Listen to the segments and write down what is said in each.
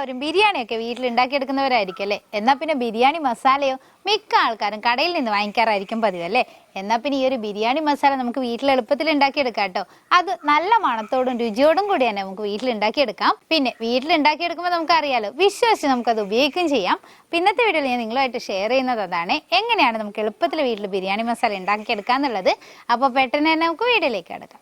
എല്ലാവരും ബിരിയാണിയൊക്കെ വീട്ടിൽ ഉണ്ടാക്കിയെടുക്കുന്നവരായിരിക്കും അല്ലേ? എന്നാൽ പിന്നെ ബിരിയാണി മസാലയോ മിക്ക ആൾക്കാരും കടയിൽ നിന്ന് വാങ്ങിക്കാറായിരിക്കും പതിവ് അല്ലേ? എന്നാൽ പിന്നെ ഈ ഒരു ബിരിയാണി മസാല നമുക്ക് വീട്ടിൽ എളുപ്പത്തിൽ ഉണ്ടാക്കിയെടുക്കാം കേട്ടോ. അത് നല്ല മണത്തോടും രുചിയോടും കൂടി തന്നെ നമുക്ക് വീട്ടിൽ ഉണ്ടാക്കിയെടുക്കാം. പിന്നെ വീട്ടിൽ ഉണ്ടാക്കിയെടുക്കുമ്പോൾ നമുക്കറിയാലോ, വിശ്വസിച്ച് നമുക്കത് ഉപയോഗിക്കുകയും ചെയ്യാം. ഇന്നത്തെ വീഡിയോയിൽ ഞാൻ നിങ്ങളുമായിട്ട് ഷെയർ ചെയ്യുന്നത് അതാണ്, എങ്ങനെയാണ് നമുക്ക് എളുപ്പത്തിൽ വീട്ടിൽ ബിരിയാണി മസാല ഉണ്ടാക്കിയെടുക്കാം എന്നുള്ളത്. അപ്പോൾ പെട്ടെന്ന് തന്നെ നമുക്ക് വീഡിയോയിലേക്ക് കിടക്കാം.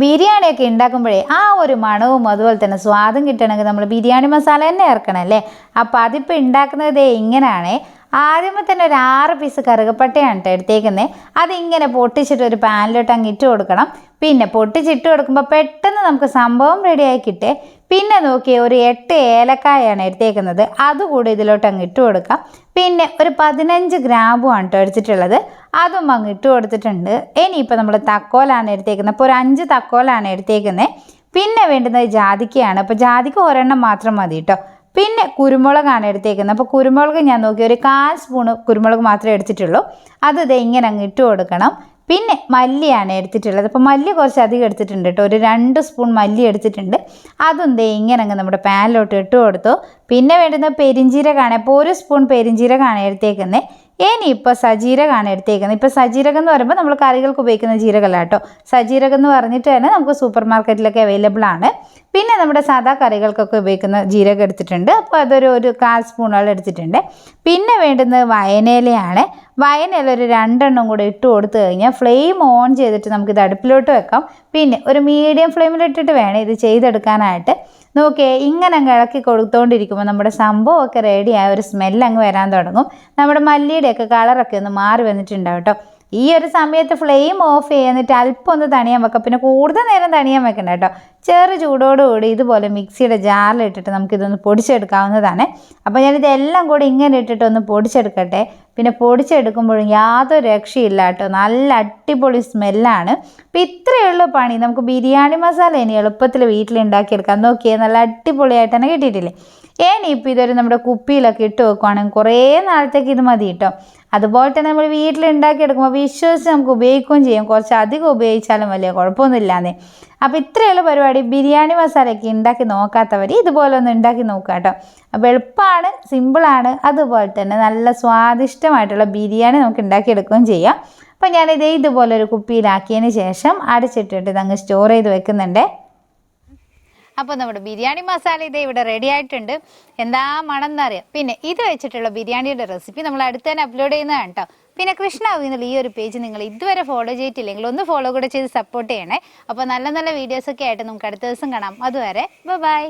ബിരിയാണിയൊക്കെ ഉണ്ടാക്കുമ്പോഴേ ആ ഒരു മണവും അതുപോലെ തന്നെ സ്വാദും കിട്ടണമെങ്കിൽ നമ്മൾ ബിരിയാണി മസാല തന്നെ ചേർക്കണം അല്ലേ? അപ്പോൾ അതിപ്പോൾ ഉണ്ടാക്കുന്നത് ഇങ്ങനെയാണേ. ആദ്യമേ തന്നെ ഒരു 6 പീസ് കറുകപ്പട്ടയാണ് കേട്ടോ എടുത്തേക്കുന്നത്. അതിങ്ങനെ പൊട്ടിച്ചിട്ട് ഒരു പാനിലോട്ട് അങ്ങ് ഇട്ട് കൊടുക്കണം. പിന്നെ പൊട്ടിച്ചിട്ട് കൊടുക്കുമ്പോൾ പെട്ടെന്ന് നമുക്ക് സംഭവം റെഡിയായി കിട്ടേ. പിന്നെ നോക്കിയേ, ഒരു 8 ഏലക്കായാണ് എടുത്തേക്കുന്നത്, അതുകൂടി ഇതിലോട്ട് അങ്ങ് ഇട്ട് കൊടുക്കാം. പിന്നെ ഒരു 15 ഗ്രാമ്പുമാണ് കേട്ടോ എടുത്തിട്ടുള്ളത്, അതും അങ്ങ് ഇട്ട് കൊടുത്തിട്ടുണ്ട്. ഇനിയിപ്പോൾ നമ്മൾ തക്കോലാണ് എടുത്തേക്കുന്നത്, അപ്പോൾ ഒരു 5 തക്കോലാണ് എടുത്തേക്കുന്നത്. പിന്നെ വേണ്ടുന്നത് ജാതിക്കയാണ്, അപ്പോൾ ജാതിക്ക ഒരെണ്ണം മാത്രം മതി കേട്ടോ. പിന്നെ കുരുമുളകാണ് എടുത്തേക്കുന്നത്, അപ്പോൾ കുരുമുളക് ഞാൻ നോക്കി ഒരു 1/4 സ്പൂണ് കുരുമുളക് മാത്രമേ എടുത്തിട്ടുള്ളൂ. അത് ഇങ്ങനെ അങ്ങ് ഇട്ട് കൊടുക്കണം. പിന്നെ മല്ലിയാണ് എടുത്തിട്ടുള്ളത്, അപ്പോൾ മല്ലി കുറച്ച് അധികം എടുത്തിട്ടുണ്ട് കേട്ടോ, ഒരു 2 സ്പൂൺ മല്ലി എടുത്തിട്ടുണ്ട്. അതും ഇങ്ങനെ അങ്ങ് നമ്മുടെ പാനിലോട്ട് ഇട്ട് കൊടുത്തു. പിന്നെ വേണ്ടുന്നത് പെരിഞ്ജീരകമാണ്, അപ്പോൾ 1 സ്പൂൺ പെരിഞ്ജീരകമാണ് എടുത്തേക്കുന്നത്. ഇനിയിപ്പോൾ സജീരകമാണ് എടുത്തേക്കുന്നത്. ഇപ്പോൾ സജീരകം എന്ന് പറയുമ്പോൾ നമ്മൾ കറികൾക്ക് ഉപയോഗിക്കുന്ന ജീരകമല്ല കേട്ടോ, സജീരകം എന്ന് പറഞ്ഞിട്ട് തന്നെ നമുക്ക് സൂപ്പർ മാർക്കറ്റിലൊക്കെ അവൈലബിൾ ആണ്. പിന്നെ നമ്മുടെ സാധാ കറികൾക്കൊക്കെ ഉപയോഗിക്കുന്ന ജീരകം എടുത്തിട്ടുണ്ട്, അപ്പോൾ അതൊരു 1/4 സ്പൂണോളം എടുത്തിട്ടുണ്ട്. പിന്നെ വേണ്ടുന്നത് വയനയിലയാണ്. വയനയില ഒരു 2 എണ്ണം കൂടെ ഇട്ട് കൊടുത്തു കഴിഞ്ഞാൽ ഫ്ലെയിം ഓൺ ചെയ്തിട്ട് നമുക്കിത് അടുപ്പിലോട്ട് വെക്കാം. പിന്നെ ഒരു മീഡിയം ഫ്ലെയിമിലിട്ടിട്ട് വേണം ഇത് ചെയ്തെടുക്കാനായിട്ട്. നോക്കിയേ, ഇങ്ങനെ അങ്ങ് ഇളക്കി കൊടുത്തുകൊണ്ടിരിക്കുമ്പോൾ നമ്മുടെ സംഭവമൊക്കെ റെഡിയായ ഒരു സ്മെല്ല് അങ്ങ് വരാൻ തുടങ്ങും. നമ്മുടെ മല്ലിയുടെയൊക്കെ കളറൊക്കെ ഒന്ന് മാറി വന്നിട്ടുണ്ടാവും കേട്ടോ. ഈ ഒരു സമയത്ത് ഫ്ലെയിം ഓഫ് ചെയ്തിട്ട് അല്പം ഒന്ന് തണിയാൻ വെക്കാം. പിന്നെ കൂടുതൽ നേരം തണിയാൻ വെക്കണ്ട കേട്ടോ. ചെറു ചൂടോടുകൂടി ഇതുപോലെ മിക്സിയുടെ ജാറിലിട്ടിട്ട് നമുക്കിതൊന്ന് പൊടിച്ചെടുക്കാവുന്നതാണ്. അപ്പോൾ ഞാനിതെല്ലാം കൂടി ഇങ്ങനെ ഇട്ടിട്ട് ഒന്ന് പൊടിച്ചെടുക്കട്ടെ. പിന്നെ പൊടിച്ചെടുക്കുമ്പോഴും യാതൊരു രക്ഷയില്ല കേട്ടോ, നല്ല അടിപൊളി സ്മെല്ലാണ്. അപ്പോൾ ഇത്രയേ ഉള്ളൂ പണി. നമുക്ക് ബിരിയാണി മസാല ഇനി എളുപ്പത്തിൽ വീട്ടിലുണ്ടാക്കിയെടുക്കാം. നോക്കിയേ, നല്ല അടിപൊളിയായിട്ട് തന്നെ കിട്ടിയിട്ടില്ലേ? ഇനിയിപ്പോൾ ഇതൊരു നമ്മുടെ കുപ്പിയിലൊക്കെ ഇട്ട് വെക്കുവാണെങ്കിൽ കുറേ നാളത്തേക്ക് ഇത് മതി കേട്ടോ. അതുപോലെ തന്നെ നമ്മൾ വീട്ടിലുണ്ടാക്കിയെടുക്കുമ്പോൾ വിശ്വസിച്ച് നമുക്ക് ഉപയോഗിക്കുകയും ചെയ്യും. കുറച്ച് അധികം ഉപയോഗിച്ചാലും വലിയ കുഴപ്പമൊന്നുമില്ലാന്നേ. അപ്പോൾ ഇത്രയുള്ള പരിപാടി. ബിരിയാണി മസാലയൊക്കെ ഉണ്ടാക്കി നോക്കാത്തവർ ഇതുപോലെ ഒന്ന് ഉണ്ടാക്കി നോക്കുക കേട്ടോ. അപ്പോൾ എളുപ്പമാണ്, സിമ്പിളാണ്, അതുപോലെ തന്നെ നല്ല സ്വാദിഷ്ടമായിട്ടുള്ള ബിരിയാണി നമുക്ക് ഉണ്ടാക്കിയെടുക്കുകയും ചെയ്യാം. അപ്പോൾ ഞാനിത് ഇതുപോലെ ഒരു കുപ്പിയിലാക്കിയതിന് ശേഷം അടച്ചിട്ടിട്ട് ഇതങ്ങ് സ്റ്റോർ ചെയ്ത് വെക്കുന്നുണ്ട്. അപ്പോൾ നമ്മുടെ ബിരിയാണി മസാല ഇത് ഇവിടെ റെഡി ആയിട്ടുണ്ട്. എന്താ മണം എന്നറിയാം. പിന്നെ ഇത് വെച്ചിട്ടുള്ള ബിരിയാണിയുടെ റെസിപ്പി നമ്മൾ അടുത്ത് തന്നെ അപ്ലോഡ് ചെയ്യുന്നതാണ് കേട്ടോ. പിന്നെ കൃഷ്ണാവ് എന്നുള്ള ഈ ഒരു പേജ് നിങ്ങൾ ഇതുവരെ ഫോളോ ചെയ്തിട്ടില്ലെങ്കിൽ ഒന്ന് ഫോളോ കൂടെ ചെയ്ത് സപ്പോർട്ട് ചെയ്യണേ. അപ്പോൾ നല്ല നല്ല വീഡിയോസൊക്കെ ആയിട്ട് നമുക്ക് അടുത്ത ദിവസം കാണാം. അതുവരെ ബൈ.